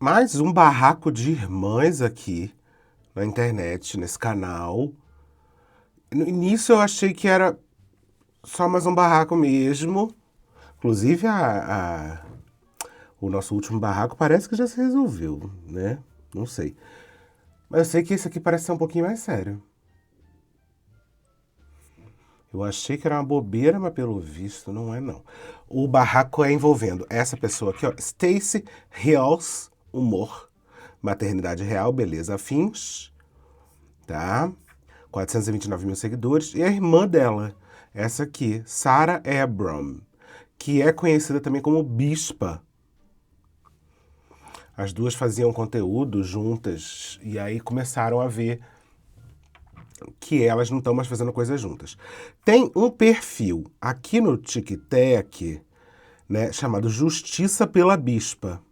Mais um barraco de irmãs aqui na internet, nesse canal. No início eu achei que era só mais um barraco mesmo. Inclusive o nosso último barraco parece que já se resolveu, né? Não sei. Mas eu sei que esse aqui parece ser um pouquinho mais sério. Eu achei que era uma bobeira, mas pelo visto não é não. O barraco é envolvendo essa pessoa aqui, ó, Stacey Hills, humor, maternidade real, beleza, afins, tá? 429 mil seguidores. E a irmã dela, essa aqui, Sarah Abram, que é conhecida também como Bispa. As duas faziam conteúdo juntas e aí começaram a ver que elas não estão mais fazendo coisas juntas. Tem um perfil aqui no TikTok, né, chamado Justiça pela Bispa.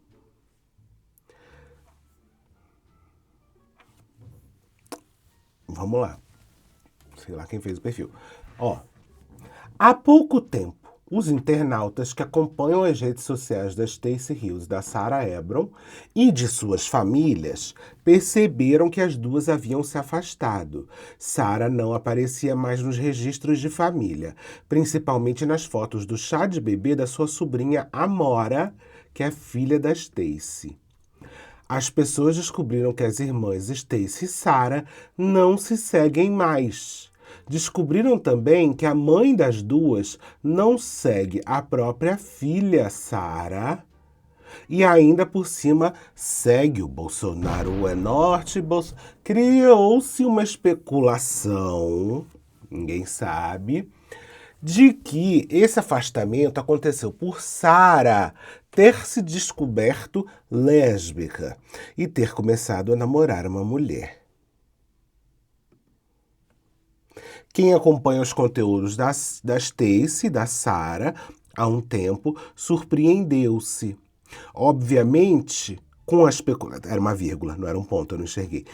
Vamos lá. Sei lá quem fez o perfil. Ó, há pouco tempo, os internautas que acompanham as redes sociais da Stacey Hills e da Sarah Abram e de suas famílias perceberam que as duas haviam se afastado. Sarah não aparecia mais nos registros de família, principalmente nas fotos do chá de bebê da sua sobrinha Amora, que é filha da Stacey. As pessoas descobriram que as irmãs Stacey e Sarah não se seguem mais. Descobriram também que a mãe das duas não segue a própria filha Sarah e ainda por cima segue o Bolsonaro é norte. Criou-se uma especulação, ninguém sabe, de que esse afastamento aconteceu por Sarah ter se descoberto lésbica e ter começado a namorar uma mulher. Quem acompanha os conteúdos da Stacey e da Sarah há um tempo surpreendeu-se. Obviamente, com a especulação. Era uma vírgula, não era um ponto, eu não enxerguei.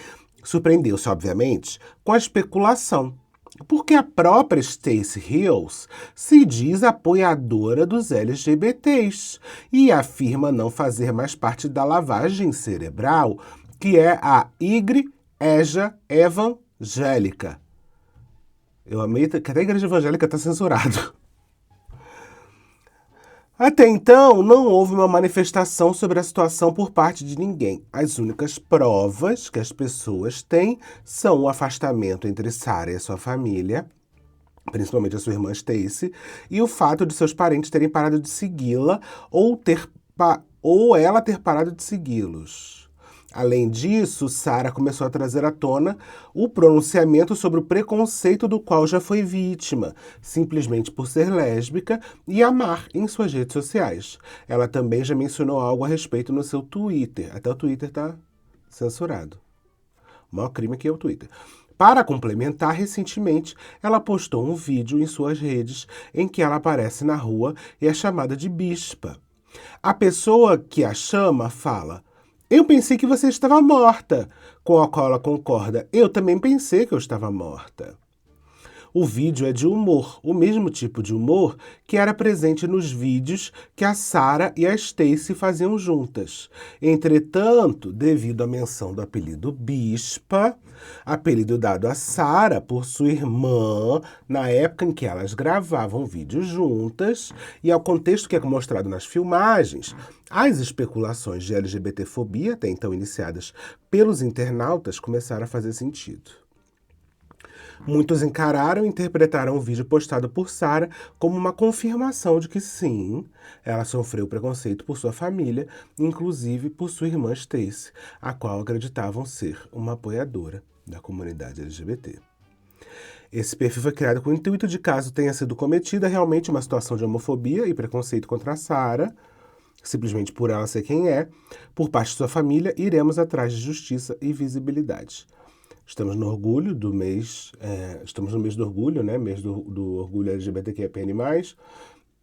Surpreendeu-se, obviamente, com a especulação. Porque a própria Stacey Hills se diz apoiadora dos LGBTs e afirma não fazer mais parte da lavagem cerebral, que é a Igreja Evangélica. Eu amei que até a Igreja Evangélica está censurado. Até então, não houve uma manifestação sobre a situação por parte de ninguém. As únicas provas que as pessoas têm são o afastamento entre Sarah e a sua família, principalmente a sua irmã Stacey, e o fato de seus parentes terem parado de segui-la ou ela ter parado de segui-los. Além disso, Sarah começou a trazer à tona o pronunciamento sobre o preconceito do qual já foi vítima, simplesmente por ser lésbica e amar em suas redes sociais. Ela também já mencionou algo a respeito no seu Twitter. Até o Twitter tá censurado. O maior crime aqui é o Twitter. Para complementar, recentemente, ela postou um vídeo em suas redes em que ela aparece na rua e é chamada de bispa. A pessoa que a chama fala: "Eu pensei que você estava morta", com a qual ela concorda: "Eu também pensei que eu estava morta". O vídeo é de humor, o mesmo tipo de humor que era presente nos vídeos que a Sarah e a Stacey faziam juntas. Entretanto, devido à menção do apelido Bispa, apelido dado a Sarah por sua irmã na época em que elas gravavam vídeos juntas, e ao contexto que é mostrado nas filmagens, as especulações de LGBTfobia, até então iniciadas pelos internautas, começaram a fazer sentido. Muitos encararam e interpretaram o vídeo postado por Sarah como uma confirmação de que sim, ela sofreu preconceito por sua família, inclusive por sua irmã Stacey, a qual acreditavam ser uma apoiadora da comunidade LGBT. Esse perfil foi criado com o intuito de, caso tenha sido cometida realmente uma situação de homofobia e preconceito contra a Sarah, simplesmente por ela ser quem é, por parte de sua família, iremos atrás de justiça e visibilidade. Estamos no orgulho do mês, estamos no mês do orgulho, né? Mês do orgulho LGBTQIAPN+.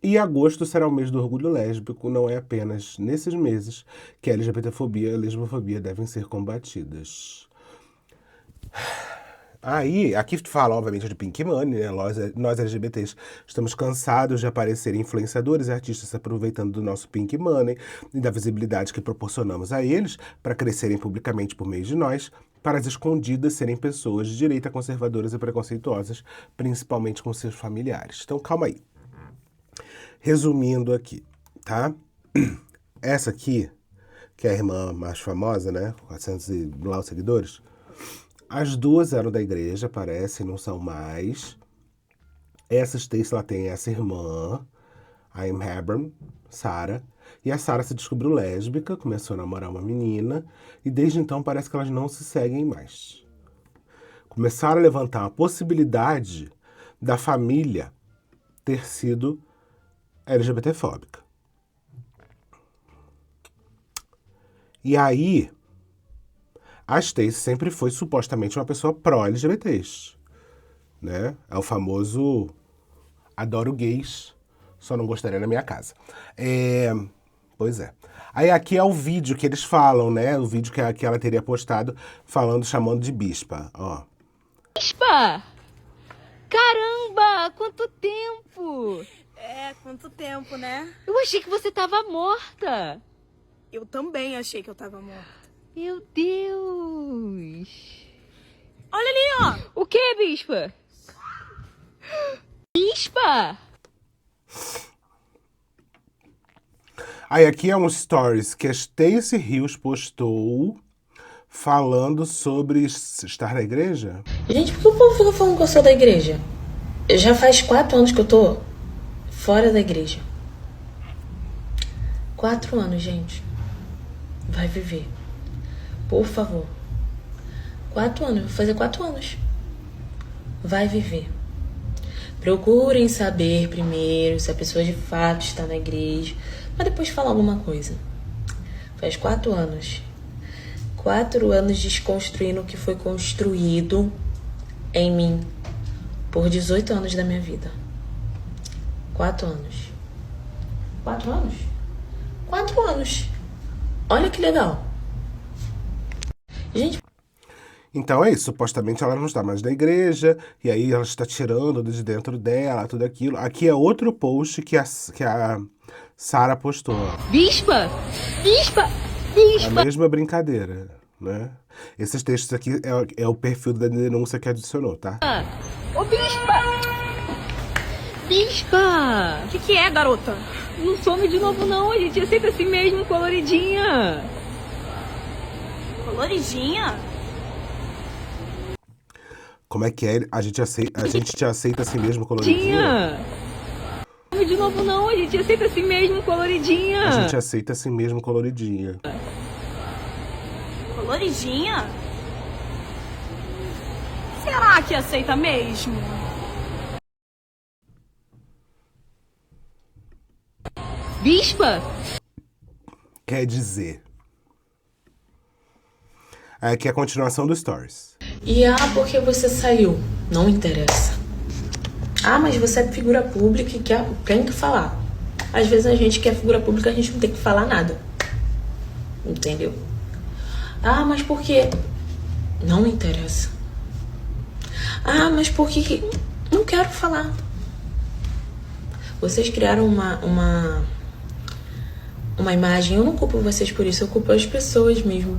E agosto será o mês do orgulho lésbico. Não é apenas nesses meses que a LGBTfobia e a lesbofobia devem ser combatidas. Aí, aqui fala, obviamente, de Pink Money, né? Nós LGBTs estamos cansados de aparecer influenciadores e artistas se aproveitando do nosso Pink Money e da visibilidade que proporcionamos a eles para crescerem publicamente por meio de nós, para as escondidas serem pessoas de direita conservadoras e preconceituosas, principalmente com seus familiares. Então, calma aí. Resumindo aqui, tá? Essa aqui, que é a irmã mais famosa, né? 400 e lá os seguidores. As duas eram da igreja, parece, não são mais. Essa Stacy, ela tem essa irmã, a Em Hebron, Sarah. E a Sarah se descobriu lésbica, começou a namorar uma menina, e desde então parece que elas não se seguem mais. Começaram a levantar a possibilidade da família ter sido LGBTfóbica. E aí, a Stacy sempre foi supostamente uma pessoa pró-LGBTs, né? É o famoso adoro gays, só não gostaria na minha casa. Pois é. Aí aqui é o vídeo que eles falam, né? O vídeo que ela teria postado falando, chamando de bispa, ó. Bispa! Caramba, quanto tempo! Quanto tempo, né? Eu achei que você tava morta. Eu também achei que eu tava morta. Meu Deus! Olha ali, ó! O que, Bispa? Bispa! Aí aqui é um stories que a Stacy Rios postou falando sobre estar na igreja. Gente, por que o povo fica falando que eu sou da igreja? Já faz 4 anos que eu tô fora da igreja. 4 anos, gente. Vai viver. Por favor. 4 anos. Vou fazer 4 anos. Vai viver. Procurem saber primeiro se a pessoa de fato está na igreja, mas depois falar alguma coisa. Faz 4 anos. 4 anos desconstruindo o que foi construído em mim por 18 anos da minha vida. 4 anos. 4 anos? 4 anos. Olha que legal. Gente, Então é isso, supostamente ela não está mais na igreja, e aí ela está tirando de dentro dela, tudo aquilo. Aqui é outro post que a Sarah postou. Bispa! Bispa! A Bispa! mesma brincadeira, né? Esses textos aqui é o perfil da denúncia que adicionou, tá? Ô, Bispa! Bispa! O que é, garota? Não some de novo não, a gente aceita assim mesmo, coloridinha. Coloridinha? Como é que é? A gente te aceita assim mesmo, coloridinha? Tinha. Não some de novo não, a gente aceita assim mesmo, coloridinha. A gente aceita assim mesmo, coloridinha. Coloridinha? Será que aceita mesmo? Bispa! Quer dizer... Aqui é a continuação do Stories. e porque você saiu? Não interessa. Mas você é figura pública e tem que falar. Às vezes a gente que é figura pública, a gente não tem que falar nada. Entendeu? Mas por quê? Não interessa. Mas por que... Não quero falar. Vocês criaram uma imagem, eu não culpo vocês por isso, eu culpo as pessoas mesmo.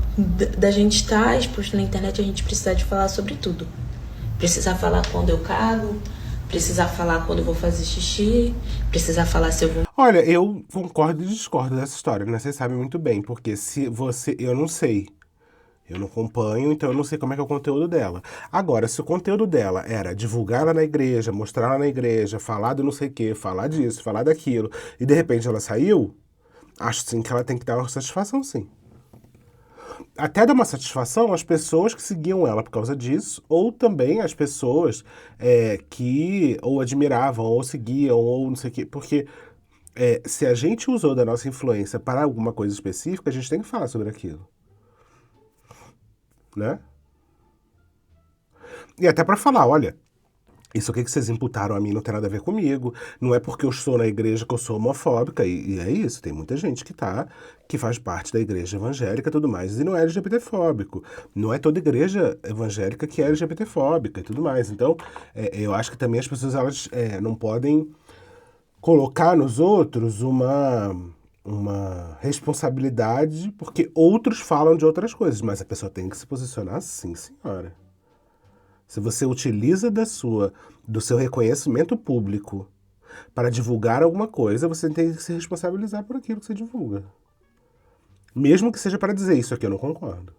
Da gente estar exposto na internet, a gente precisar de falar sobre tudo. Precisar falar quando eu cago, precisar falar quando eu vou fazer xixi, precisar falar se eu vou... Olha, eu concordo e discordo dessa história, né? Vocês sabem muito bem, porque se você... Eu não sei. Eu não acompanho, então eu não sei como é que é o conteúdo dela. Agora, se o conteúdo dela era divulgar ela na igreja, mostrar ela na igreja, falar do não sei o quê, falar disso, falar daquilo, e de repente ela saiu, acho sim que ela tem que dar uma satisfação, sim. Até dar uma satisfação às pessoas que seguiam ela por causa disso, ou também às pessoas que ou admiravam, ou seguiam, ou não sei o quê. Porque se a gente usou da nossa influência para alguma coisa específica, a gente tem que falar sobre aquilo. Né? E até para falar, olha, Isso aqui que vocês imputaram a mim não tem nada a ver comigo. Não é porque eu estou na igreja que eu sou homofóbica. E é isso, tem muita gente que faz parte da igreja evangélica e tudo mais, e não é LGBTfóbico. Não é toda igreja evangélica que é LGBTfóbica e tudo mais. Então, eu acho que também as pessoas elas, não podem colocar nos outros uma responsabilidade porque outros falam de outras coisas. Mas a pessoa tem que se posicionar sim, senhora. Se você utiliza do seu reconhecimento público para divulgar alguma coisa, você tem que se responsabilizar por aquilo que você divulga. Mesmo que seja para dizer isso aqui, eu não concordo.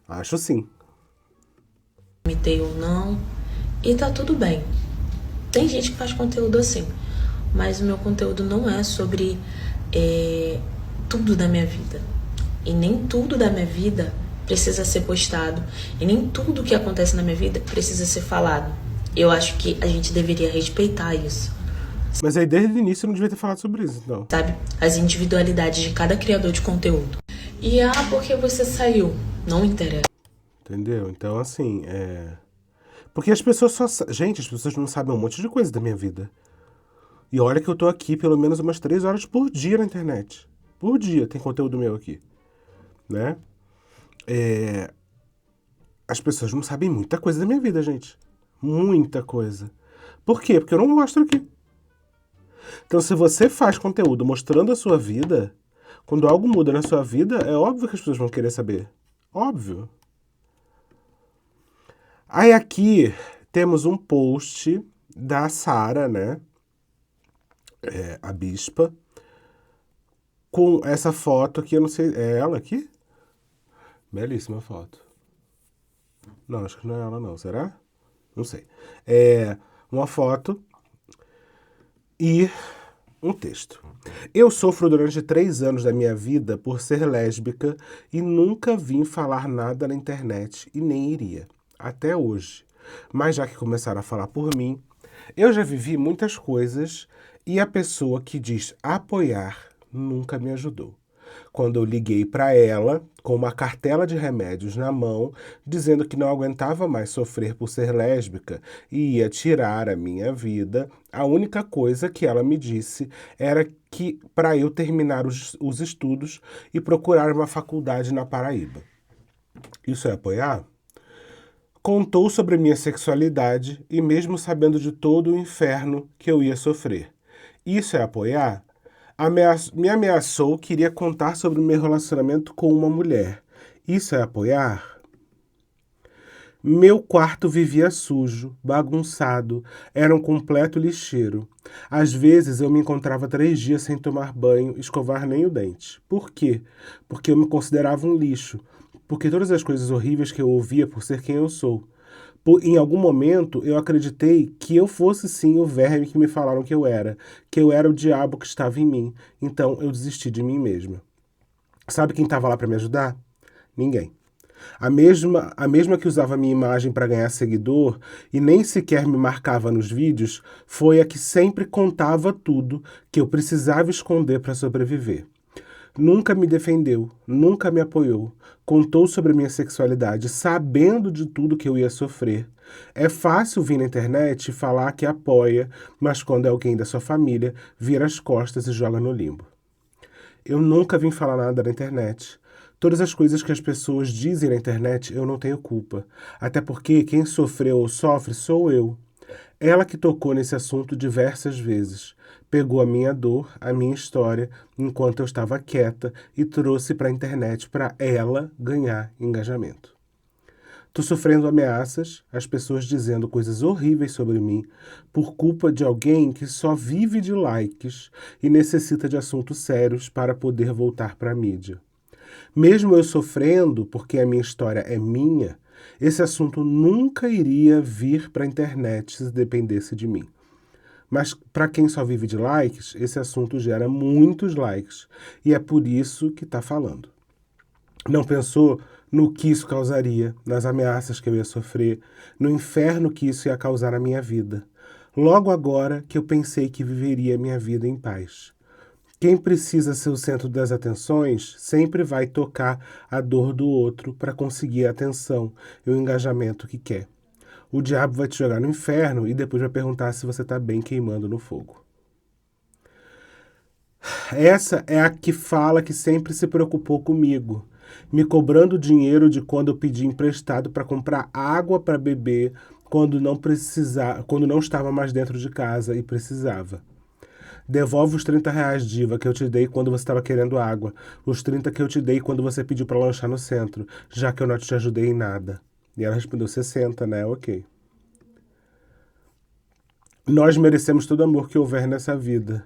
Acho sim. Imitei ou não, e tá tudo bem. Tem gente que faz conteúdo assim, mas o meu conteúdo não é sobre tudo da minha vida. E nem tudo da minha vida precisa ser postado. E nem tudo que acontece na minha vida precisa ser falado. Eu acho que a gente deveria respeitar isso. Mas aí desde o início eu não devia ter falado sobre isso, então. Sabe? As individualidades de cada criador de conteúdo. E porque você saiu? Não interessa. Entendeu? Então, assim, porque as pessoas Gente, as pessoas não sabem um monte de coisa da minha vida. E olha que eu tô aqui pelo menos umas 3 horas por dia na internet. Por dia tem conteúdo meu aqui. Né? As pessoas não sabem muita coisa da minha vida, gente. Muita coisa. Por quê? Porque eu não mostro aqui. Então, se você faz conteúdo mostrando a sua vida, quando algo muda na sua vida, é óbvio que as pessoas vão querer saber. Óbvio. Aí aqui temos um post da Sara, né? A bispa. Com essa foto aqui, eu não sei... É ela aqui? Belíssima foto. Não, acho que não é ela não. Será? Não sei. Uma foto e um texto. Eu sofro durante 3 anos da minha vida por ser lésbica e nunca vim falar nada na internet e nem iria. Até hoje. Mas já que começaram a falar por mim, eu já vivi muitas coisas e a pessoa que diz apoiar nunca me ajudou. Quando eu liguei para ela, com uma cartela de remédios na mão, dizendo que não aguentava mais sofrer por ser lésbica e ia tirar a minha vida, a única coisa que ela me disse era que para eu terminar os estudos e procurar uma faculdade na Paraíba. Isso é apoiar? Contou sobre minha sexualidade e mesmo sabendo de todo o inferno que eu ia sofrer. Isso é apoiar? Me ameaçou, queria contar sobre o meu relacionamento com uma mulher. Isso é apoiar? Meu quarto vivia sujo, bagunçado, era um completo lixeiro. Às vezes eu me encontrava 3 dias sem tomar banho, escovar nem o dente. Por quê? Porque eu me considerava um lixo. Porque todas as coisas horríveis que eu ouvia por ser quem eu sou. Em algum momento, eu acreditei que eu fosse sim o verme que me falaram que eu era o diabo que estava em mim. Então, eu desisti de mim mesma. Sabe quem estava lá para me ajudar? Ninguém. A mesma que usava minha imagem para ganhar seguidor e nem sequer me marcava nos vídeos, foi a que sempre contava tudo que eu precisava esconder para sobreviver. Nunca me defendeu, nunca me apoiou, contou sobre minha sexualidade, sabendo de tudo que eu ia sofrer. É fácil vir na internet e falar que apoia, mas quando é alguém da sua família, vira as costas e joga no limbo. Eu nunca vim falar nada na internet. Todas as coisas que as pessoas dizem na internet eu não tenho culpa. Até porque quem sofreu ou sofre sou eu. Ela que tocou nesse assunto diversas vezes. Pegou a minha dor, a minha história, enquanto eu estava quieta e trouxe para a internet para ela ganhar engajamento. Tô sofrendo ameaças, as pessoas dizendo coisas horríveis sobre mim, por culpa de alguém que só vive de likes e necessita de assuntos sérios para poder voltar para a mídia. Mesmo eu sofrendo, porque a minha história é minha, esse assunto nunca iria vir para a internet se dependesse de mim. Mas para quem só vive de likes, esse assunto gera muitos likes e é por isso que está falando. Não pensou no que isso causaria, nas ameaças que eu ia sofrer, no inferno que isso ia causar na minha vida. Logo agora que eu pensei que viveria minha vida em paz. Quem precisa ser o centro das atenções sempre vai tocar a dor do outro para conseguir a atenção e o engajamento que quer. O diabo vai te jogar no inferno e depois vai perguntar se você tá bem queimando no fogo. Essa é a que fala que sempre se preocupou comigo, me cobrando dinheiro de quando eu pedi emprestado para comprar água para beber quando não estava mais dentro de casa e precisava. Devolve os 30 reais, diva, que eu te dei quando você estava querendo água. Os 30 que eu te dei quando você pediu para lanchar no centro, já que eu não te ajudei em nada. E ela respondeu 60, né? Ok. Nós merecemos todo amor que houver nessa vida.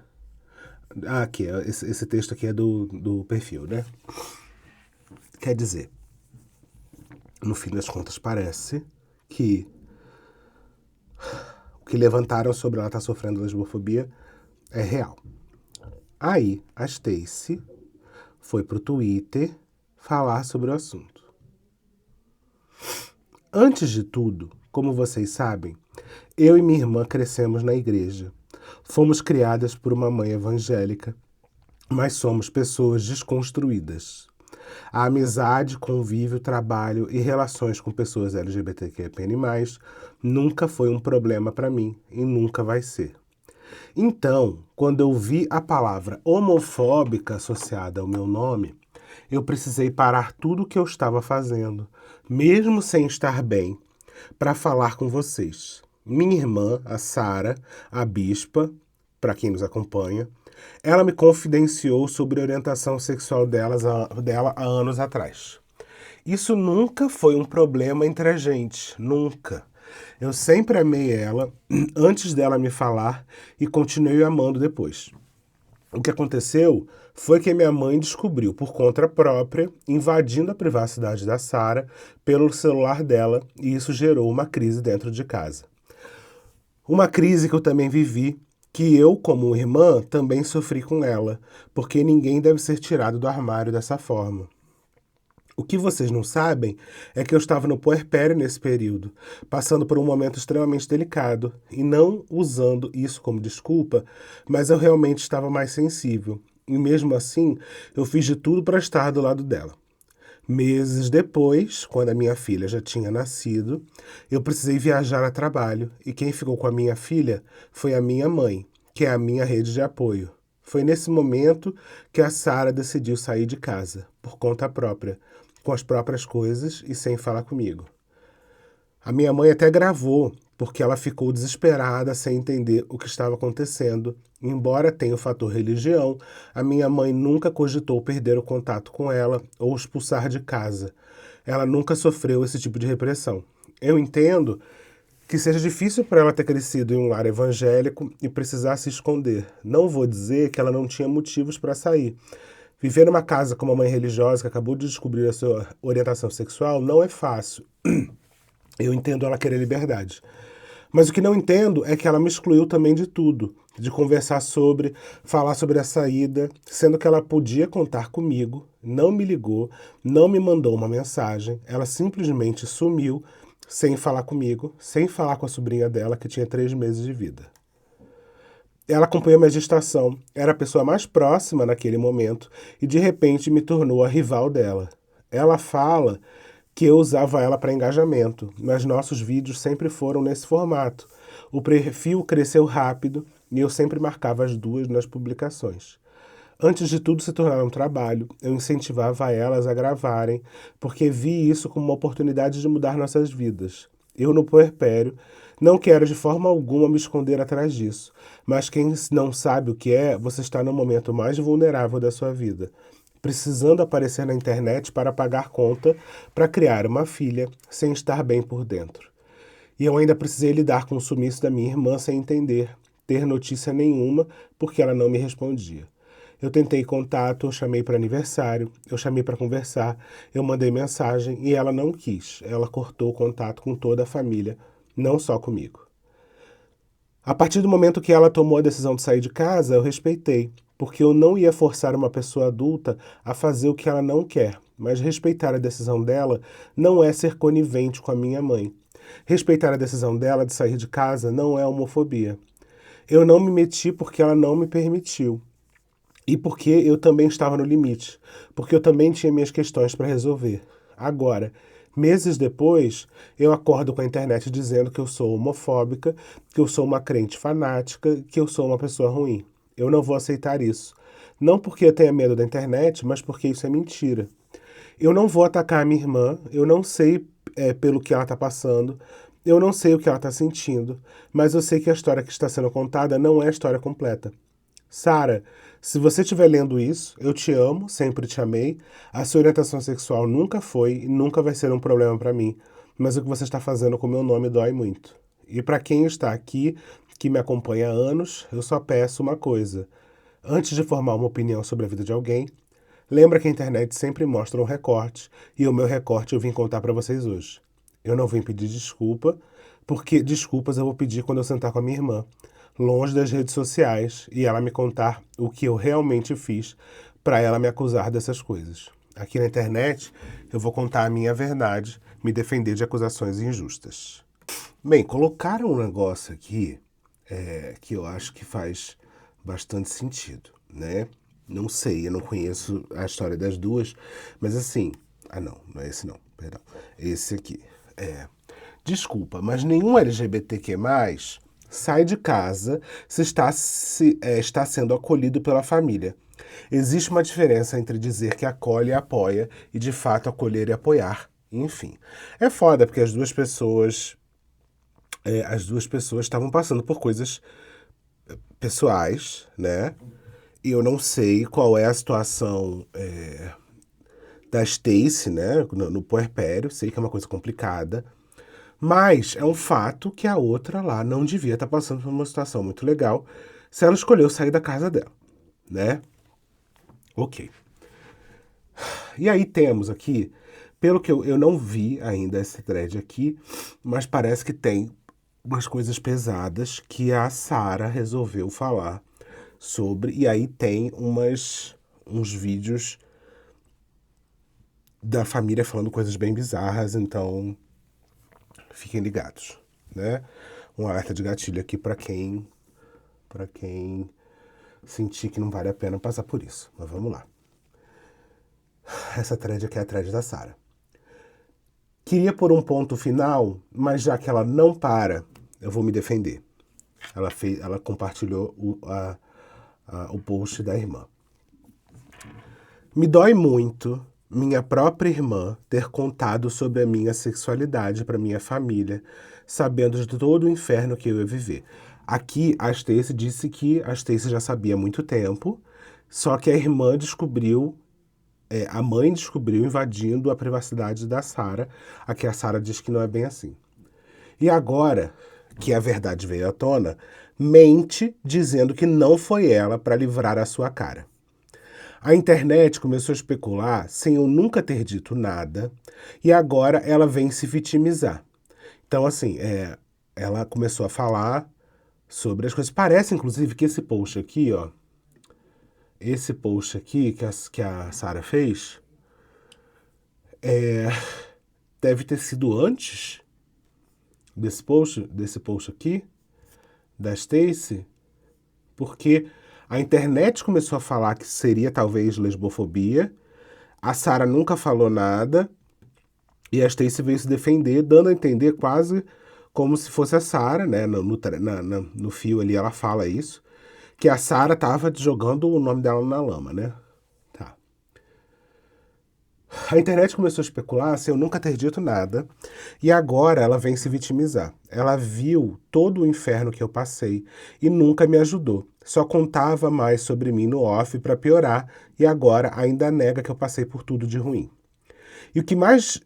Ah, aqui, esse texto aqui é do perfil, né? Quer dizer, no fim das contas, parece que o que levantaram sobre ela estar sofrendo lesbofobia é real. Aí, a Stacy foi pro Twitter falar sobre o assunto. Antes de tudo, como vocês sabem, eu e minha irmã crescemos na igreja. Fomos criadas por uma mãe evangélica, mas somos pessoas desconstruídas. A amizade, convívio, trabalho e relações com pessoas LGBTQIAPN+, nunca foi um problema para mim e nunca vai ser. Então, quando eu vi a palavra homofóbica associada ao meu nome, eu precisei parar tudo o que eu estava fazendo, mesmo sem estar bem, para falar com vocês. Minha irmã, a Sara, a bispa, para quem nos acompanha, ela me confidenciou sobre a orientação sexual dela há anos atrás. Isso nunca foi um problema entre a gente, nunca. Eu sempre amei ela antes dela me falar e continuei amando depois. O que aconteceu foi que minha mãe descobriu por conta própria, invadindo a privacidade da Sara pelo celular dela, e isso gerou uma crise dentro de casa. Uma crise que eu também vivi, que eu, como irmã, também sofri com ela, porque ninguém deve ser tirado do armário dessa forma. O que vocês não sabem é que eu estava no puerpério nesse período, passando por um momento extremamente delicado, e não usando isso como desculpa, mas eu realmente estava mais sensível, e mesmo assim eu fiz de tudo para estar do lado dela. Meses depois, quando a minha filha já tinha nascido, eu precisei viajar a trabalho, e quem ficou com a minha filha foi a minha mãe, que é a minha rede de apoio. Foi nesse momento que a Sara decidiu sair de casa, por conta própria, com as próprias coisas e sem falar comigo. A minha mãe até gravou, porque ela ficou desesperada sem entender o que estava acontecendo. Embora tenha o fator religião, a minha mãe nunca cogitou perder o contato com ela ou expulsar de casa. Ela nunca sofreu esse tipo de repressão. Eu entendo que seja difícil para ela ter crescido em um lar evangélico e precisar se esconder. Não vou dizer que ela não tinha motivos para sair. Viver numa casa com uma mãe religiosa que acabou de descobrir a sua orientação sexual não é fácil. Eu entendo ela querer liberdade. Mas o que não entendo é que ela me excluiu também de tudo. De conversar sobre, falar sobre a saída, sendo que ela podia contar comigo, não me ligou, não me mandou uma mensagem, ela simplesmente sumiu, sem falar comigo, sem falar com a sobrinha dela, que tinha 3 meses de vida. Ela acompanhou minha gestação, era a pessoa mais próxima naquele momento e de repente me tornou a rival dela. Ela fala que eu usava ela para engajamento, mas nossos vídeos sempre foram nesse formato. O perfil cresceu rápido e eu sempre marcava as duas nas publicações. Antes de tudo se tornar um trabalho, eu incentivava elas a gravarem, porque vi isso como uma oportunidade de mudar nossas vidas. Eu, no puerpério, não quero de forma alguma me esconder atrás disso, mas quem não sabe o que é, você está no momento mais vulnerável da sua vida, precisando aparecer na internet para pagar conta para criar uma filha sem estar bem por dentro. E eu ainda precisei lidar com o sumiço da minha irmã sem entender, ter notícia nenhuma, porque ela não me respondia. Eu tentei contato, eu chamei para aniversário, eu chamei para conversar, eu mandei mensagem e ela não quis. Ela cortou o contato com toda a família, não só comigo. A partir do momento que ela tomou a decisão de sair de casa, eu respeitei, porque eu não ia forçar uma pessoa adulta a fazer o que ela não quer, mas respeitar a decisão dela não é ser conivente com a minha mãe. Respeitar a decisão dela de sair de casa não é homofobia. Eu não me meti porque ela não me permitiu. E porque eu também estava no limite, porque eu também tinha minhas questões para resolver. Agora, meses depois, eu acordo com a internet dizendo que eu sou homofóbica, que eu sou uma crente fanática, que eu sou uma pessoa ruim. Eu não vou aceitar isso. Não porque eu tenha medo da internet, mas porque isso é mentira. Eu não vou atacar a minha irmã, eu não sei pelo que ela está passando, eu não sei o que ela está sentindo, mas eu sei que a história que está sendo contada não é a história completa. Sara, se você estiver lendo isso, eu te amo, sempre te amei. A sua orientação sexual nunca foi e nunca vai ser um problema para mim, mas o que você está fazendo com o meu nome dói muito. E para quem está aqui, que me acompanha há anos, eu só peço uma coisa. Antes de formar uma opinião sobre a vida de alguém, lembra que a internet sempre mostra um recorte, e o meu recorte eu vim contar para vocês hoje. Eu não vim pedir desculpa, porque desculpas eu vou pedir quando eu sentar com a minha irmã, longe das redes sociais, e ela me contar o que eu realmente fiz para ela me acusar dessas coisas. Aqui na internet eu vou contar a minha verdade, me defender de acusações injustas. Bem, colocaram um negócio aqui que eu acho que faz bastante sentido, né? Não sei, eu não conheço a história das duas, mas assim... Ah, não é esse não, perdão. Esse aqui. Desculpa, mas nenhum LGBTQ+, sai de casa se está sendo acolhido pela família. Existe uma diferença entre dizer que acolhe e apoia e, de fato, acolher e apoiar. Enfim, é foda porque as duas pessoas estavam passando por coisas pessoais, né? E eu não sei qual é a situação da Stacy, né? No puerpério, sei que é uma coisa complicada. Mas é um fato que a outra lá não devia estar passando por uma situação muito legal se ela escolheu sair da casa dela, né? Ok. E aí temos aqui, pelo que eu não vi ainda esse thread aqui, mas parece que tem umas coisas pesadas que a Sara resolveu falar sobre, e aí tem uns vídeos da família falando coisas bem bizarras, então fiquem ligados, né? Um alerta de gatilho aqui para quem sentir que não vale a pena passar por isso. Mas vamos lá. Essa thread aqui é a thread da Sara. Queria pôr um ponto final, mas já que ela não para, eu vou me defender. Ela compartilhou o post da irmã. Me dói muito minha própria irmã ter contado sobre a minha sexualidade para minha família, sabendo de todo o inferno que eu ia viver. Aqui, a Stacy disse que a Stacy já sabia há muito tempo, só que a irmã descobriu, a mãe descobriu invadindo a privacidade da Sara. Aqui a Sara diz que não é bem assim. E agora que a verdade veio à tona, mente dizendo que não foi ela para livrar a sua cara. A internet começou a especular sem eu nunca ter dito nada, e agora ela vem se vitimizar. Então, assim, ela começou a falar sobre as coisas. Parece, inclusive, que esse post aqui, ó, que a Sara fez, deve ter sido antes desse post aqui, da Stacy, porque a internet começou a falar que seria talvez lesbofobia, a Sara nunca falou nada, e a Stacy veio se defender, dando a entender quase como se fosse a Sara, né? No fio ali ela fala isso, que a Sara tava jogando o nome dela na lama, né? Tá. A internet começou a especular sem eu nunca ter dito nada, e agora ela vem se vitimizar. Ela viu todo o inferno que eu passei e nunca me ajudou. Só contava mais sobre mim no off para piorar, e agora ainda nega que eu passei por tudo de ruim. E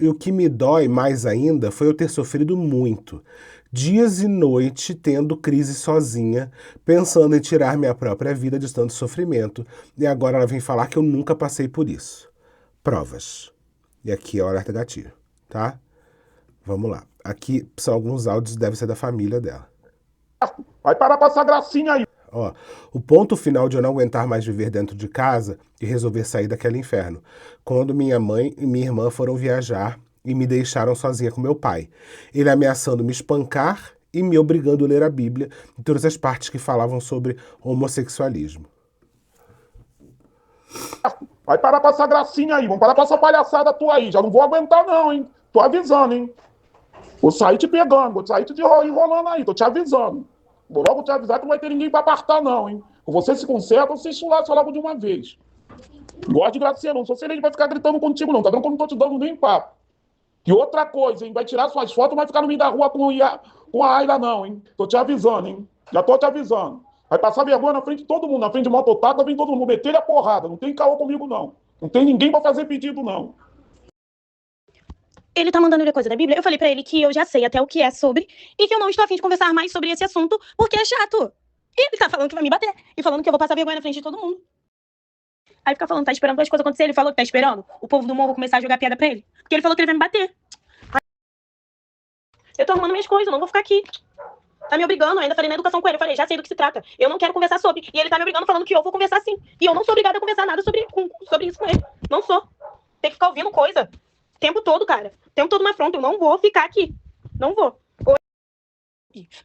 o que me dói mais ainda foi eu ter sofrido muito. Dias e noite tendo crise sozinha, pensando em tirar minha própria vida de tanto sofrimento. E agora ela vem falar que eu nunca passei por isso. Provas. E aqui é o alerta gatilho, tá? Vamos lá. Aqui são alguns áudios, deve ser da família dela. Vai parar pra essa gracinha aí. Ó, o ponto final de eu não aguentar mais viver dentro de casa e resolver sair daquele inferno. Quando minha mãe e minha irmã foram viajar e me deixaram sozinha com meu pai. Ele ameaçando me espancar e me obrigando a ler a Bíblia em todas as partes que falavam sobre homossexualismo. Vai parar com essa gracinha aí. Vamos parar com essa palhaçada tua aí. Já não vou aguentar não, hein? Tô avisando, hein? Vou sair te pegando, vou sair te enrolando aí. Tô te avisando. Vou logo te avisar que não vai ter ninguém pra apartar não, hein? Ou você se conserta ou você esculacha logo de uma vez. Não gosto de gracinha não. Se você nem vai ficar gritando contigo não. Tá vendo que eu não tô te dando nem papo. E outra coisa, hein? Vai tirar suas fotos, não vai ficar no meio da rua com a Ayla não, hein? Tô te avisando, hein? Já tô te avisando. Vai passar vergonha na frente de todo mundo. Na frente de mototáxi, vem todo mundo. Meter a porrada. Não tem caô comigo, não. Não tem ninguém pra fazer pedido, não. Ele tá mandando ler coisa da Bíblia. Eu falei pra ele que eu já sei até o que é sobre e que eu não estou a fim de conversar mais sobre esse assunto porque é chato. E ele tá falando que vai me bater e falando que eu vou passar vergonha na frente de todo mundo. Aí fica falando, tá esperando as coisas acontecer. Ele falou que tá esperando o povo do morro começar a jogar piada pra ele. Porque ele falou que ele vai me bater. Eu tô arrumando minhas coisas, eu não vou ficar aqui. Tá me obrigando, eu ainda falei na educação com ele. Eu falei, já sei do que se trata. Eu não quero conversar sobre. E ele tá me obrigando falando que eu vou conversar sim. E eu não sou obrigada a conversar nada sobre isso com ele. Não sou. Tem que ficar ouvindo coisa. O tempo todo, cara. O tempo todo uma afronta. Eu não vou ficar aqui. Não vou.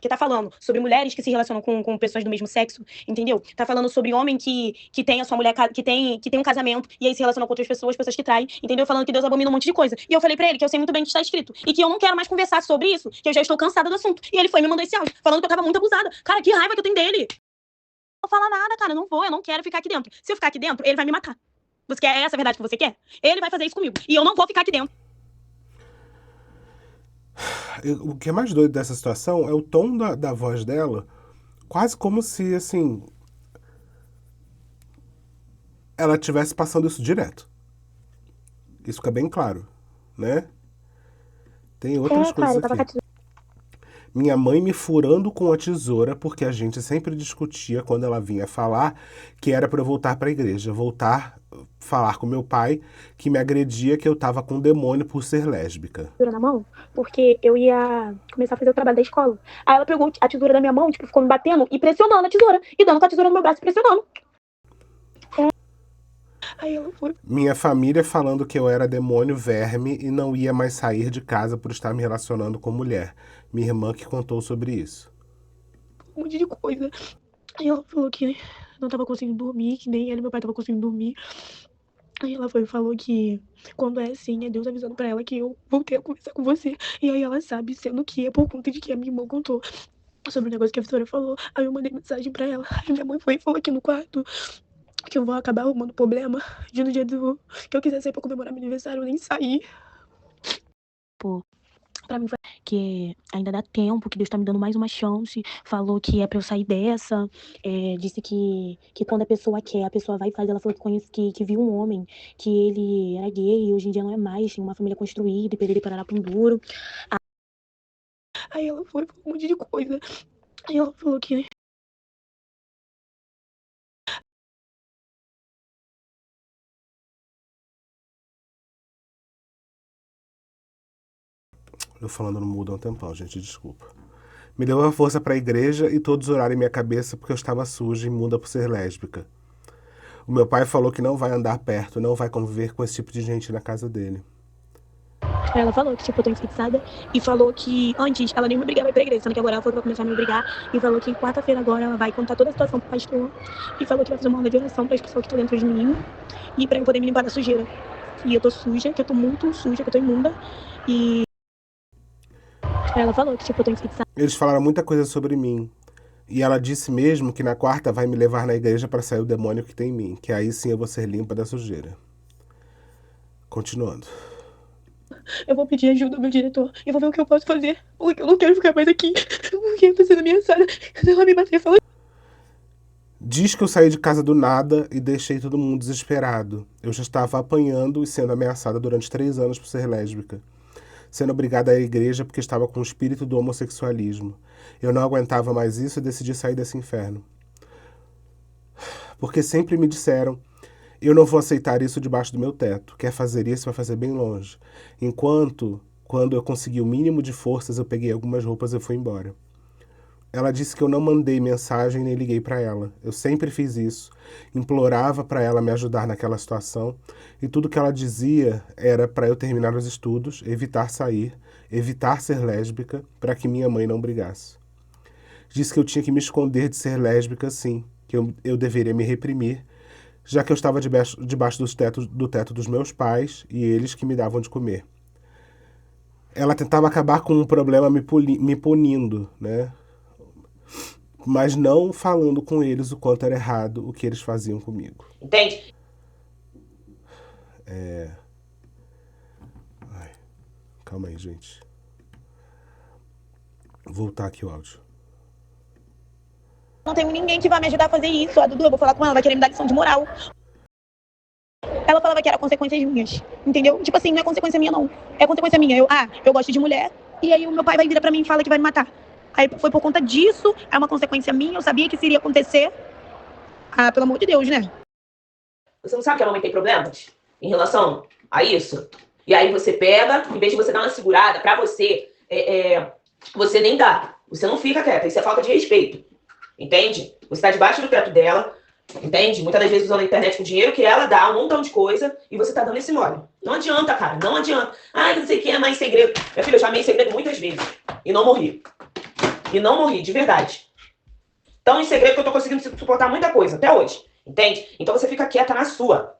Que tá falando sobre mulheres que se relacionam com pessoas do mesmo sexo, entendeu? Tá falando sobre homem que tem a sua mulher, que tem um casamento e aí se relaciona com outras pessoas que traem, entendeu? Falando que Deus abomina um monte de coisa. E eu falei pra ele que eu sei muito bem o que está escrito e que eu não quero mais conversar sobre isso, que eu já estou cansada do assunto. E ele foi e me mandou esse áudio, falando que eu tava muito abusada. Cara, que raiva que eu tenho dele. Não vou falar nada, cara, não vou, eu não quero ficar aqui dentro. Se eu ficar aqui dentro, ele vai me matar. Você quer essa verdade que você quer? Ele vai fazer isso comigo e eu não vou ficar aqui dentro. O que é mais doido dessa situação é o tom da voz dela, quase como se, assim, ela estivesse passando isso direto. Isso fica bem claro, né? Tem outras coisas aqui. Minha mãe me furando com a tesoura porque a gente sempre discutia quando ela vinha falar que era para eu voltar para a igreja, falar com meu pai que me agredia que eu tava com um demônio por ser lésbica. Na mão, porque eu ia começar a fazer o trabalho da escola. Aí ela pegou a tesoura da minha mão, tipo, ficou me batendo e pressionando a tesoura. E dando com a tesoura no meu braço e pressionando. Aí ela foi. Minha família falando que eu era demônio, verme e não ia mais sair de casa por estar me relacionando com mulher. Minha irmã que contou sobre isso. Um monte de coisa. Aí ela falou que não tava conseguindo dormir, que nem ela e meu pai tava conseguindo dormir. Aí ela foi e falou que quando é assim, é Deus avisando pra ela que eu voltei a conversar com você. E aí ela sabe, sendo que é por conta de que a minha irmã contou sobre o negócio que a Vitória falou. Aí eu mandei mensagem pra ela. Aí minha mãe foi e falou aqui no quarto que eu vou acabar arrumando problema de no dia que eu quiser sair pra comemorar meu aniversário, eu nem sair. Pô, pra mim foi que ainda dá tempo, que Deus tá me dando mais uma chance. Falou que é pra eu sair dessa. Disse que quando a pessoa quer, a pessoa vai e faz. Ela falou que viu um homem, que ele era gay e hoje em dia não é mais, tem uma família construída e perder parará pra um duro. Aí ela foi, falou um monte de coisa. Aí ela falou que Eu falando no mudo há um tempão, gente, desculpa. Me deu uma força pra igreja e todos oraram em minha cabeça porque eu estava suja e imunda por ser lésbica. O meu pai falou que não vai andar perto, não vai conviver com esse tipo de gente na casa dele. ela falou que, tipo, eu tô infixada e falou que antes ela nem me obrigava a ir pra igreja, sendo que agora ela falou que vai começar a me obrigar e falou que quarta-feira agora ela vai contar toda a situação pro pastor e falou que vai fazer uma aula de oração para as pessoas que estão dentro de mim e pra eu poder me limpar da sujeira. E eu tô suja, que eu tô muito suja, que eu tô imunda e ela falou que, tipo, eu tô infixada. Eles falaram muita coisa sobre mim. E ela disse mesmo que na quarta vai me levar na igreja para sair o demônio que tem em mim, que aí sim eu vou ser limpa da sujeira. Continuando. Eu vou pedir ajuda ao meu diretor e vou ver o que eu posso fazer, porque eu não quero ficar mais aqui, porque eu tô sendo ameaçada. Ela me bater, falou. Diz que eu saí de casa do nada e deixei todo mundo desesperado. Eu já estava apanhando e sendo ameaçada durante 3 anos por ser lésbica. Sendo obrigada à igreja porque estava com o espírito do homossexualismo. Eu não aguentava mais isso e decidi sair desse inferno. Porque sempre me disseram, eu não vou aceitar isso debaixo do meu teto. Quer fazer isso, vai fazer bem longe. Quando eu consegui o mínimo de forças, eu peguei algumas roupas e fui embora. Ela disse que eu não mandei mensagem nem liguei para ela. Eu sempre fiz isso. Implorava para ela me ajudar naquela situação. E tudo que ela dizia era para eu terminar os estudos, evitar sair, evitar ser lésbica, para que minha mãe não brigasse. Disse que eu tinha que me esconder de ser lésbica, sim. Que eu deveria me reprimir. já que eu estava debaixo do teto dos meus pais e eles que me davam de comer. Ela tentava acabar com um problema me punindo, né? Mas não falando com eles o quanto era errado o que eles faziam comigo. Entende? Calma aí, gente. Vou voltar aqui o áudio. Não tenho ninguém que vai me ajudar a fazer isso. A Dudu, eu vou falar com ela, vai querer me dar lição de moral. Ela falava que era consequências minhas, entendeu? Tipo assim, não é consequência minha, não. É consequência minha. Eu gosto de mulher, e aí o meu pai vai virar pra mim e fala que vai me matar. Aí foi por conta disso, é uma consequência minha, eu sabia que isso iria acontecer. Pelo amor de Deus, né? Você não sabe que a mamãe tem problemas em relação a isso? E aí você pega, em vez de você dar uma segurada pra você, você nem dá. Você não fica quieta, isso é falta de respeito. Entende? Você tá debaixo do teto dela, entende? Muitas das vezes usando a internet com dinheiro que ela dá, um montão de coisa, e você tá dando esse mole. Não adianta, cara, não adianta. Não sei o que é mais segredo. Minha filha, eu já amei segredo muitas vezes. E não morri. E não morri, de verdade. Tão em segredo que eu tô conseguindo suportar muita coisa, até hoje. Entende? Então você fica quieta na sua.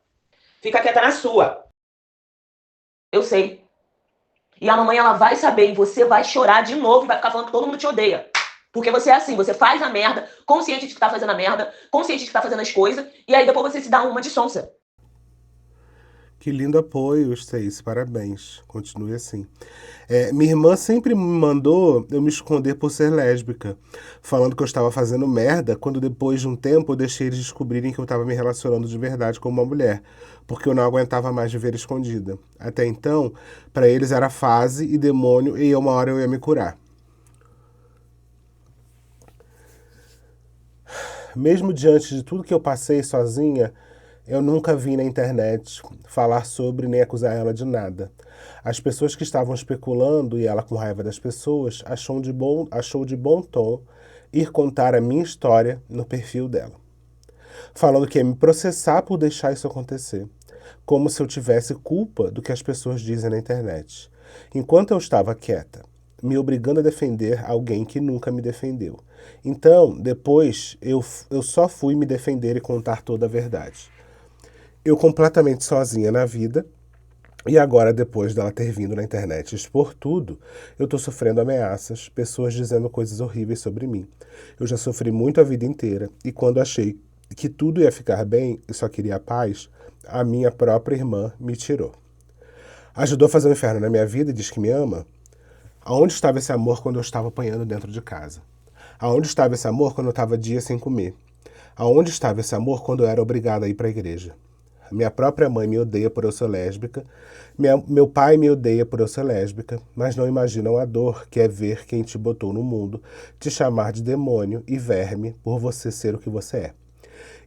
Fica quieta na sua. Eu sei. E a mamãe, ela vai saber, e você vai chorar de novo, e vai ficar falando que todo mundo te odeia. Porque você é assim, você faz a merda, consciente de que tá fazendo a merda, consciente de que tá fazendo as coisas, e aí depois você se dá uma de sonsa. Que lindo apoio, Stacy, parabéns. Continue assim. Minha irmã sempre me mandou eu me esconder por ser lésbica, falando que eu estava fazendo merda, quando depois de um tempo eu deixei eles descobrirem que eu estava me relacionando de verdade com uma mulher, porque eu não aguentava mais viver escondida. Até então, para eles era fase e demônio, e uma hora eu ia me curar. Mesmo diante de tudo que eu passei sozinha, eu nunca vi na internet falar sobre nem acusar ela de nada. As pessoas que estavam especulando, e ela com raiva das pessoas, achou de bom tom ir contar a minha história no perfil dela. Falando que ia me processar por deixar isso acontecer. Como se eu tivesse culpa do que as pessoas dizem na internet. Enquanto eu estava quieta, me obrigando a defender alguém que nunca me defendeu. Então, depois, eu só fui me defender e contar toda a verdade. Eu completamente sozinha na vida, e agora, depois dela ter vindo na internet expor tudo, eu tô sofrendo ameaças, pessoas dizendo coisas horríveis sobre mim. Eu já sofri muito a vida inteira, e quando achei que tudo ia ficar bem e só queria a paz, a minha própria irmã me tirou. Ajudou a fazer um inferno na minha vida e diz que me ama? Aonde estava esse amor quando eu estava apanhando dentro de casa? Aonde estava esse amor quando eu estava dias sem comer? Aonde estava esse amor quando eu era obrigada a ir para a igreja? Minha própria mãe me odeia por eu ser lésbica, meu pai me odeia por eu ser lésbica, mas não imaginam a dor que é ver quem te botou no mundo te chamar de demônio e verme por você ser o que você é.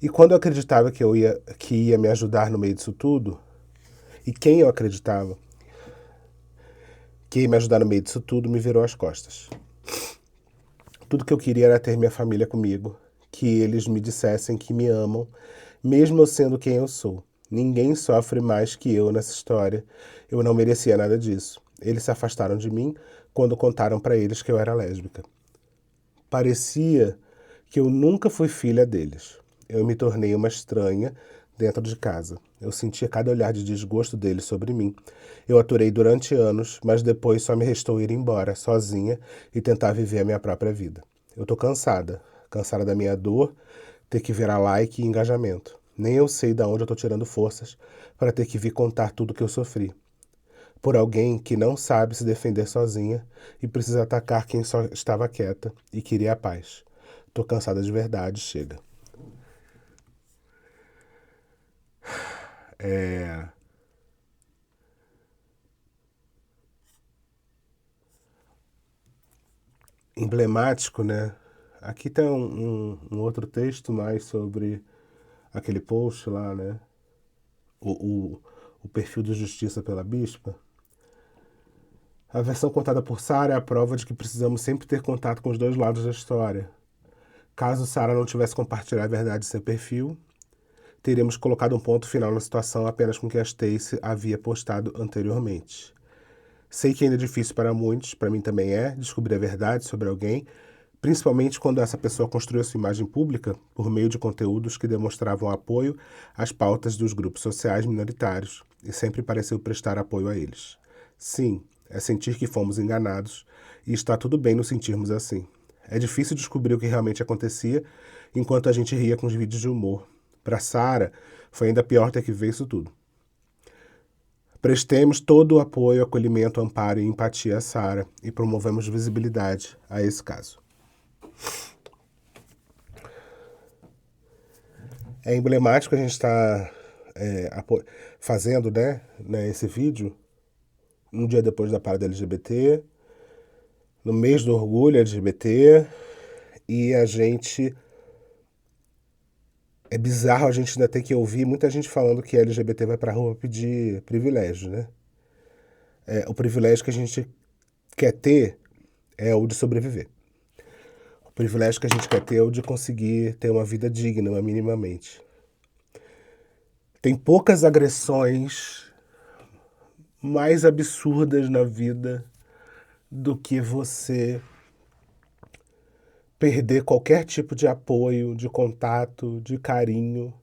E quando eu acreditava que ia me ajudar no meio disso tudo, e quem eu acreditava que ia me ajudar no meio disso tudo me virou as costas. Tudo que eu queria era ter minha família comigo, que eles me dissessem que me amam, mesmo eu sendo quem eu sou. Ninguém sofre mais que eu nessa história. Eu não merecia nada disso. Eles se afastaram de mim quando contaram para eles que eu era lésbica. Parecia que eu nunca fui filha deles. Eu me tornei uma estranha dentro de casa. Eu sentia cada olhar de desgosto deles sobre mim. Eu aturei durante anos, mas depois só me restou ir embora, sozinha, e tentar viver a minha própria vida. Eu tô cansada da minha dor, ter que virar like e engajamento. Nem eu sei de onde eu tô tirando forças para ter que vir contar tudo que eu sofri. Por alguém que não sabe se defender sozinha e precisa atacar quem só estava quieta e queria a paz. Tô cansada de verdade, chega. Emblemático, né? Aqui tem um outro texto mais sobre aquele post lá, né? O perfil de Justiça pela Bispa. A versão contada por Sara é a prova de que precisamos sempre ter contato com os dois lados da história. Caso Sara não tivesse compartilhado a verdade em seu perfil, teríamos colocado um ponto final na situação apenas com o que a Stacy havia postado anteriormente. Sei que ainda é difícil para muitos, para mim também é, descobrir a verdade sobre alguém, principalmente quando essa pessoa construiu sua imagem pública por meio de conteúdos que demonstravam apoio às pautas dos grupos sociais minoritários e sempre pareceu prestar apoio a eles. Sim, é sentir que fomos enganados e está tudo bem nos sentirmos assim. É difícil descobrir o que realmente acontecia enquanto a gente ria com os vídeos de humor. Para Sara, foi ainda pior ter que ver isso tudo. Prestemos todo o apoio, acolhimento, amparo e empatia a Sara e promovemos visibilidade a esse caso. É emblemático a gente estar fazendo esse vídeo um dia depois da parada LGBT, no mês do orgulho LGBT, e a gente... É bizarro a gente ainda ter que ouvir muita gente falando que LGBT vai pra rua pedir privilégio, né? O privilégio que a gente quer ter é o de sobreviver. O privilégio que a gente quer ter é o de conseguir ter uma vida digna, minimamente. Tem poucas agressões mais absurdas na vida do que você perder qualquer tipo de apoio, de contato, de carinho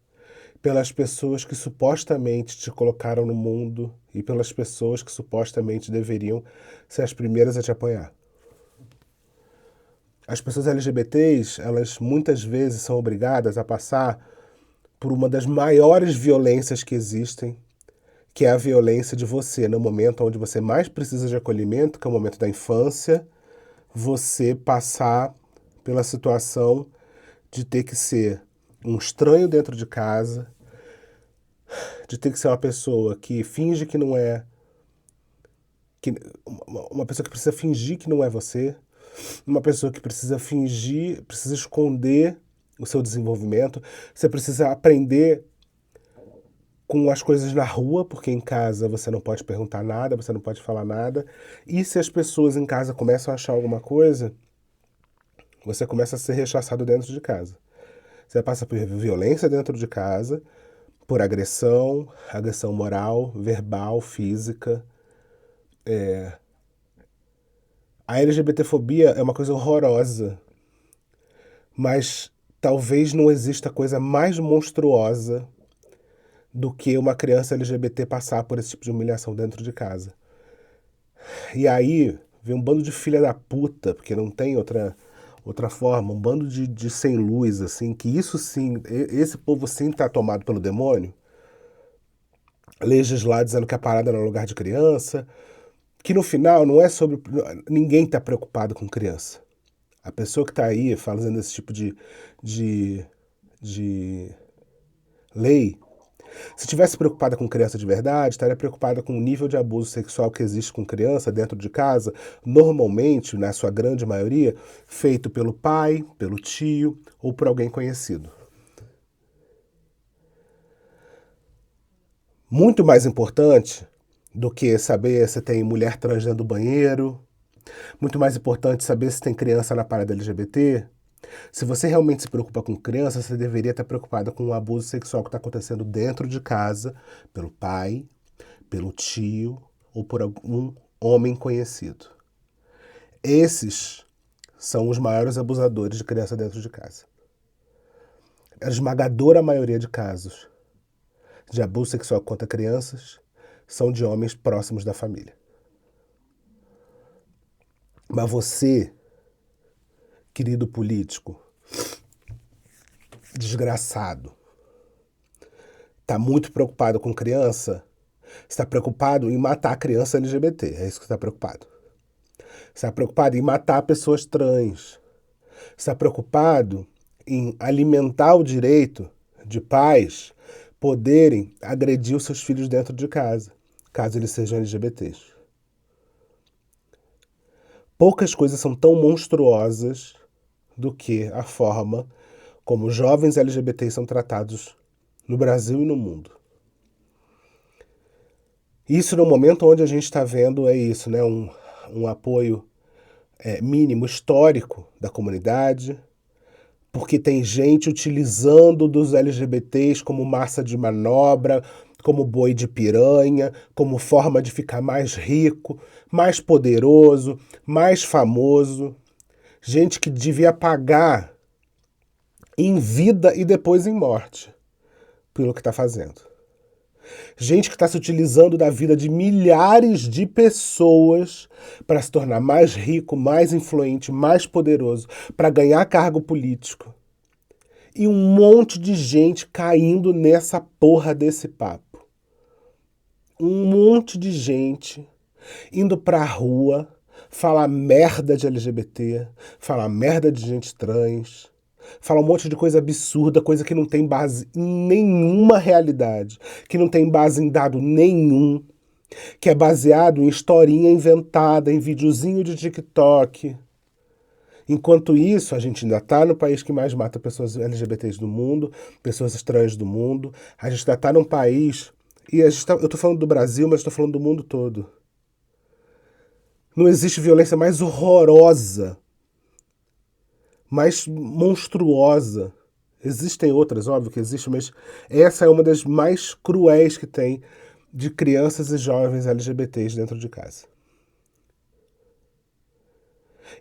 pelas pessoas que supostamente te colocaram no mundo e pelas pessoas que supostamente deveriam ser as primeiras a te apoiar. As pessoas LGBTs, elas muitas vezes são obrigadas a passar por uma das maiores violências que existem, que é a violência de você, no momento onde você mais precisa de acolhimento, que é o momento da infância, você passar pela situação de ter que ser um estranho dentro de casa, de ter que ser uma pessoa que finge que não é, uma pessoa que precisa fingir que não é você, uma pessoa que precisa fingir, precisa esconder o seu desenvolvimento, você precisa aprender com as coisas na rua, porque em casa você não pode perguntar nada, você não pode falar nada, e se as pessoas em casa começam a achar alguma coisa, você começa a ser rechaçado dentro de casa. Você passa por violência dentro de casa, por agressão moral, verbal, física. A LGBTfobia é uma coisa horrorosa, mas talvez não exista coisa mais monstruosa do que uma criança LGBT passar por esse tipo de humilhação dentro de casa. E aí vem um bando de filha da puta, porque não tem outra forma, um bando de sem luz, assim, que isso sim, esse povo sim tá tomado pelo demônio, legislar dizendo que a parada não é lugar de criança, que no final não é sobre... Ninguém tá preocupado com criança. A pessoa que tá aí fazendo esse tipo de lei, se tivesse preocupada com criança de verdade, estaria preocupada com o nível de abuso sexual que existe com criança dentro de casa, normalmente, na sua grande maioria, feito pelo pai, pelo tio ou por alguém conhecido. Muito mais importante do que saber se tem mulher trans dentro do banheiro, muito mais importante saber se tem criança na parada LGBT. Se você realmente se preocupa com criança, você deveria estar preocupada com o abuso sexual que está acontecendo dentro de casa, pelo pai, pelo tio ou por algum homem conhecido. Esses são os maiores abusadores de criança dentro de casa. A esmagadora maioria de casos de abuso sexual contra crianças são de homens próximos da família. Mas você, querido político, desgraçado, está muito preocupado com criança, está preocupado em matar a criança LGBT, é isso que está preocupado. Está preocupado em matar pessoas trans, está preocupado em alimentar o direito de pais poderem agredir os seus filhos dentro de casa, caso eles sejam LGBTs. Poucas coisas são tão monstruosas do que a forma como jovens LGBTs são tratados no Brasil e no mundo. Isso no momento onde a gente está vendo isso, né? Um apoio mínimo histórico da comunidade, porque tem gente utilizando dos LGBTs como massa de manobra, como boi de piranha, como forma de ficar mais rico, mais poderoso, mais famoso. Gente que devia pagar em vida e depois em morte pelo que está fazendo. Gente que está se utilizando da vida de milhares de pessoas para se tornar mais rico, mais influente, mais poderoso, para ganhar cargo político. E um monte de gente caindo nessa porra desse papo. Um monte de gente indo pra rua falar merda de LGBT, falar merda de gente trans, falar um monte de coisa absurda, coisa que não tem base em nenhuma realidade, que não tem base em dado nenhum, que é baseado em historinha inventada, em videozinho de TikTok. Enquanto isso, a gente ainda está no país que mais mata pessoas LGBTs do mundo, pessoas trans do mundo. A gente ainda está num país... eu estou falando do Brasil, mas estou falando do mundo todo. Não existe violência mais horrorosa, mais monstruosa. Existem outras, óbvio que existem, mas essa é uma das mais cruéis que tem de crianças e jovens LGBTs dentro de casa.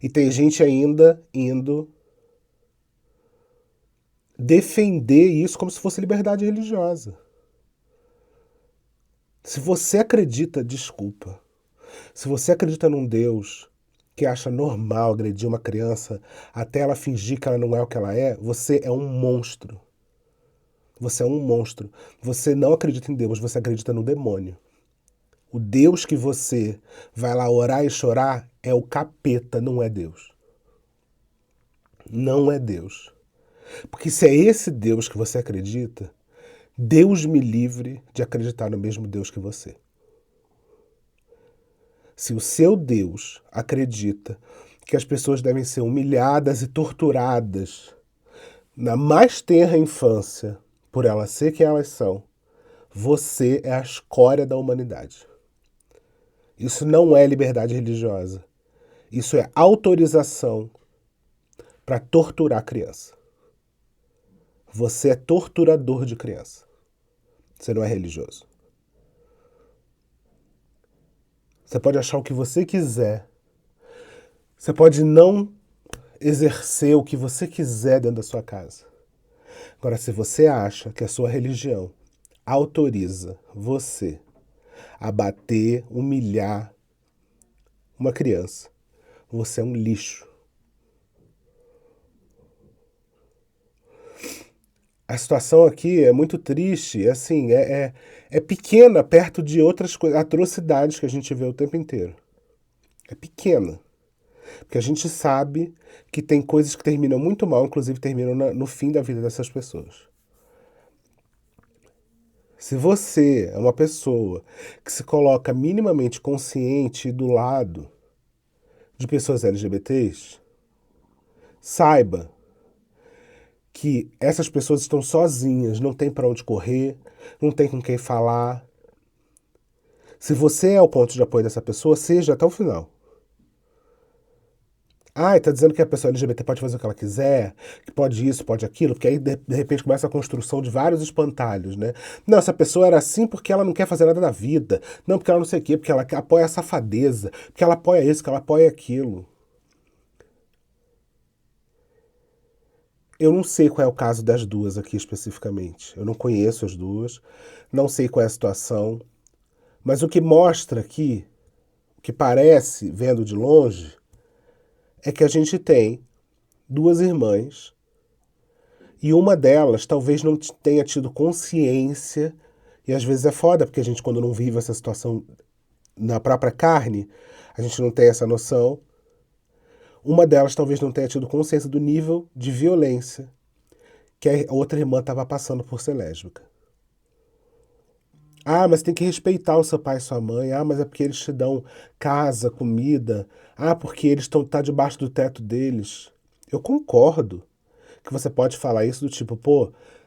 E tem gente ainda indo defender isso como se fosse liberdade religiosa. Se você acredita, desculpa, se você acredita num Deus que acha normal agredir uma criança até ela fingir que ela não é o que ela é, você é um monstro. Você é um monstro. Você não acredita em Deus, você acredita no demônio. O Deus que você vai lá orar e chorar é o capeta, não é Deus. Não é Deus. Porque se é esse Deus que você acredita, Deus me livre de acreditar no mesmo Deus que você. Se o seu Deus acredita que as pessoas devem ser humilhadas e torturadas na mais tenra infância por elas ser quem elas são, você é a escória da humanidade. Isso não é liberdade religiosa. Isso é autorização para torturar a criança. Você é torturador de criança. Você não é religioso. Você pode achar o que você quiser. Você pode não exercer o que você quiser dentro da sua casa. Agora, se você acha que a sua religião autoriza você a bater, humilhar uma criança, você é um lixo. A situação aqui é muito triste, assim, é pequena perto de outras atrocidades que a gente vê o tempo inteiro. É pequena. Porque a gente sabe que tem coisas que terminam muito mal, inclusive terminam no fim da vida dessas pessoas. Se você é uma pessoa que se coloca minimamente consciente do lado de pessoas LGBTs, saiba que essas pessoas estão sozinhas, não tem para onde correr, não tem com quem falar. Se você é o ponto de apoio dessa pessoa, seja até o final. Tá dizendo que a pessoa LGBT pode fazer o que ela quiser, que pode isso, pode aquilo, porque aí de repente começa a construção de vários espantalhos, né? Não, essa pessoa era assim porque ela não quer fazer nada da vida. Não, porque ela não sei o quê, porque ela apoia a safadeza, porque ela apoia isso, que ela apoia aquilo. Eu não sei qual é o caso das duas aqui especificamente. Eu não conheço as duas, não sei qual é a situação. Mas o que mostra aqui, o que parece, vendo de longe, é que a gente tem duas irmãs e uma delas talvez não tenha tido consciência, e às vezes é foda, porque a gente quando não vive essa situação na própria carne, a gente não tem essa noção. Uma delas talvez não tenha tido consciência do nível de violência que a outra irmã estava passando por ser lésbica. Mas tem que respeitar o seu pai e sua mãe. Mas é porque eles te dão casa, comida. Porque eles tá debaixo do teto deles. Eu concordo que você pode falar isso do tipo,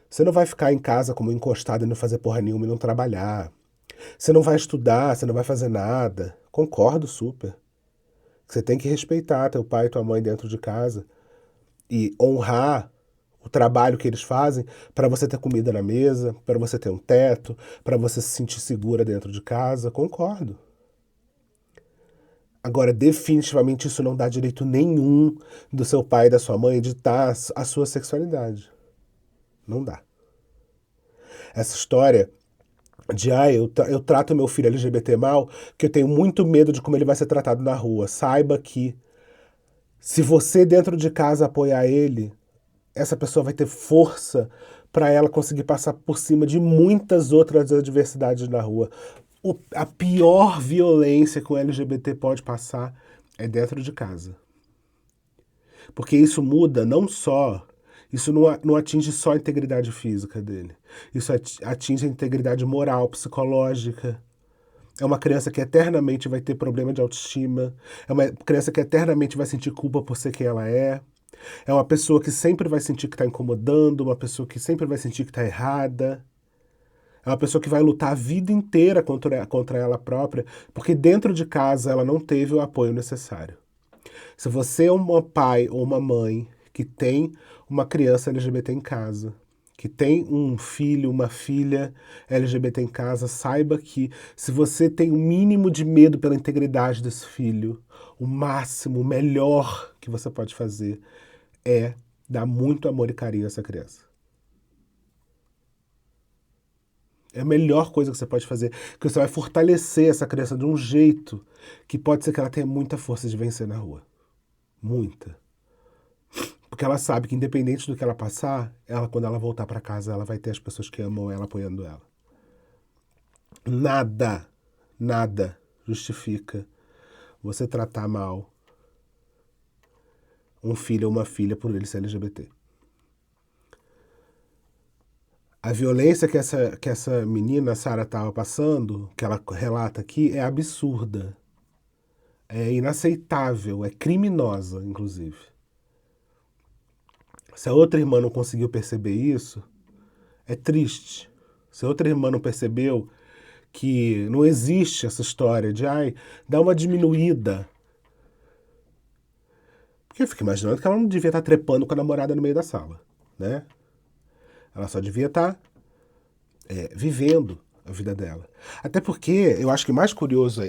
você não vai ficar em casa como encostado e não fazer porra nenhuma e não trabalhar. Você não vai estudar, você não vai fazer nada. Concordo super. Você tem que respeitar teu pai e tua mãe dentro de casa e honrar o trabalho que eles fazem para você ter comida na mesa, para você ter um teto, para você se sentir segura dentro de casa. Concordo. Agora, definitivamente isso não dá direito nenhum do seu pai e da sua mãe ditar a sua sexualidade. Não dá. Essa história de, eu trato meu filho LGBT mal, que eu tenho muito medo de como ele vai ser tratado na rua. Saiba que se você dentro de casa apoiar ele, essa pessoa vai ter força para ela conseguir passar por cima de muitas outras adversidades na rua. A pior violência que o LGBT pode passar é dentro de casa. Porque isso muda não só... Isso não atinge só a integridade física dele. Isso atinge a integridade moral, psicológica. É uma criança que eternamente vai ter problema de autoestima. É uma criança que eternamente vai sentir culpa por ser quem ela é. É uma pessoa que sempre vai sentir que está incomodando, uma pessoa que sempre vai sentir que está errada. É uma pessoa que vai lutar a vida inteira contra ela própria, porque dentro de casa ela não teve o apoio necessário. Se você é um pai ou uma mãe que tem uma criança LGBT em casa, que tem um filho, uma filha LGBT em casa, saiba que se você tem o mínimo de medo pela integridade desse filho, o máximo, o melhor que você pode fazer é dar muito amor e carinho a essa criança. É a melhor coisa que você pode fazer, porque você vai fortalecer essa criança de um jeito que pode ser que ela tenha muita força de vencer na rua. Muita. Porque ela sabe que independente do que ela passar, quando ela voltar para casa, ela vai ter as pessoas que amam ela apoiando ela. Nada justifica você tratar mal um filho ou uma filha por ele ser LGBT. A violência que essa menina, Sarah, estava passando, que ela relata aqui, é absurda. É inaceitável, é criminosa, inclusive. Se a outra irmã não conseguiu perceber isso, é triste. Se a outra irmã não percebeu que não existe essa história de, dá uma diminuída. Porque eu fico imaginando que ela não devia estar trepando com a namorada no meio da sala, né? Ela só devia estar vivendo a vida dela. Até porque eu acho que mais curioso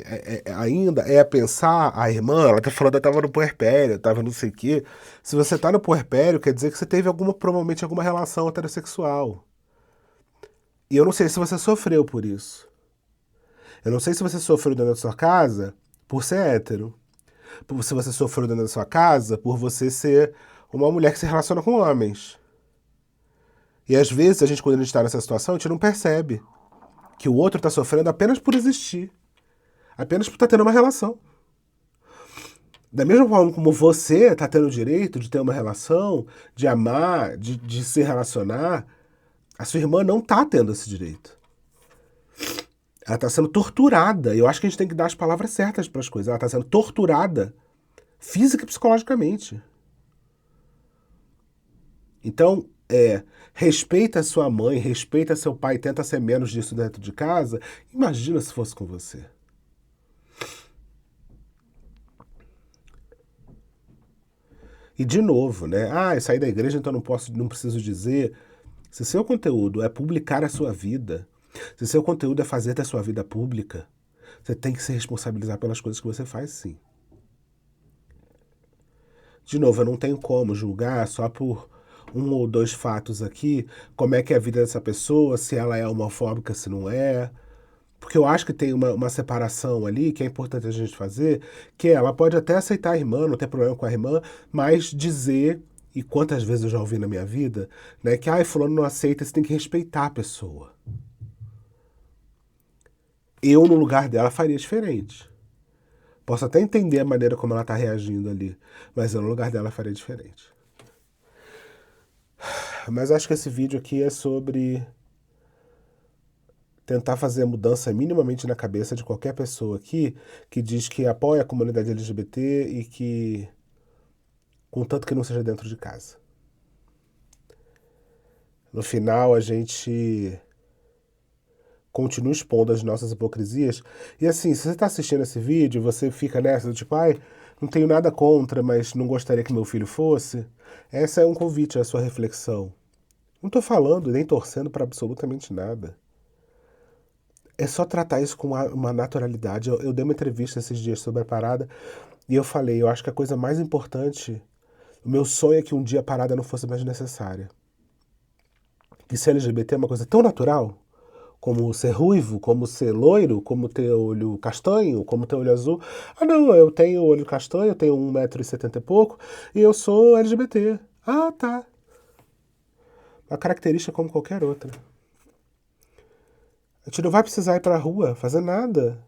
ainda é pensar a irmã, ela tá falando que estava no puerpério, estava não sei o quê. Se você está no puerpério, quer dizer que você teve provavelmente alguma relação heterossexual. E eu não sei se você sofreu por isso. Eu não sei se você sofreu dentro da sua casa por ser hétero. Se você sofreu dentro da sua casa por você ser uma mulher que se relaciona com homens. E às vezes, quando a gente está nessa situação, a gente não percebe que o outro está sofrendo apenas por existir. Apenas por estar tendo uma relação. Da mesma forma como você está tendo o direito de ter uma relação, de amar, de se relacionar, a sua irmã não está tendo esse direito. Ela está sendo torturada. E eu acho que a gente tem que dar as palavras certas para as coisas. Ela está sendo torturada física e psicologicamente. Então, respeita a sua mãe, respeita seu pai, tenta ser menos disso dentro de casa. Imagina se fosse com você. E de novo, né? Eu saí da igreja, então não preciso dizer. Se seu conteúdo é publicar a sua vida, se seu conteúdo é fazer da sua vida pública, você tem que se responsabilizar pelas coisas que você faz, sim. De novo, eu não tenho como julgar só por 1 ou 2 fatos aqui, como é que é a vida dessa pessoa, se ela é homofóbica, se não é. Porque eu acho que tem uma separação ali que é importante a gente fazer, que ela pode até aceitar a irmã, não ter problema com a irmã, mas dizer, e quantas vezes eu já ouvi na minha vida, né, que fulano não aceita, você tem que respeitar a pessoa. Eu, no lugar dela, faria diferente. Posso até entender a maneira como ela está reagindo ali, mas eu, no lugar dela, faria diferente. Mas acho que esse vídeo aqui é sobre tentar fazer a mudança minimamente na cabeça de qualquer pessoa aqui que diz que apoia a comunidade LGBT e que, contanto que não seja dentro de casa. No final, a gente continua expondo as nossas hipocrisias. E assim, se você está assistindo esse vídeo e você fica nessa, do tipo, não tenho nada contra, mas não gostaria que meu filho fosse, essa é um convite à sua reflexão. Não estou falando nem torcendo para absolutamente nada. É só tratar isso com uma naturalidade. Eu dei uma entrevista esses dias sobre a parada e eu falei, eu acho que a coisa mais importante, o meu sonho é que um dia a parada não fosse mais necessária. Que ser LGBT é uma coisa tão natural, como ser ruivo, como ser loiro, como ter olho castanho, como ter olho azul. Ah, não, eu tenho olho castanho, eu tenho 1,70 m e pouco e eu sou LGBT. Ah, tá. Uma característica como qualquer outra. A gente não vai precisar ir pra rua fazer nada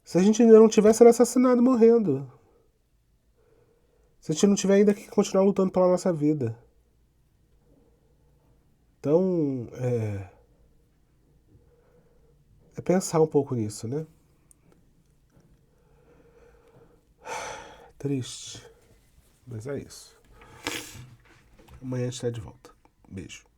se a gente ainda não tivesse sido assassinado morrendo. Se a gente não tiver ainda que continuar lutando pela nossa vida. Então, é pensar um pouco nisso, né? Triste. Mas é isso. Amanhã a gente tá de volta. Beijo.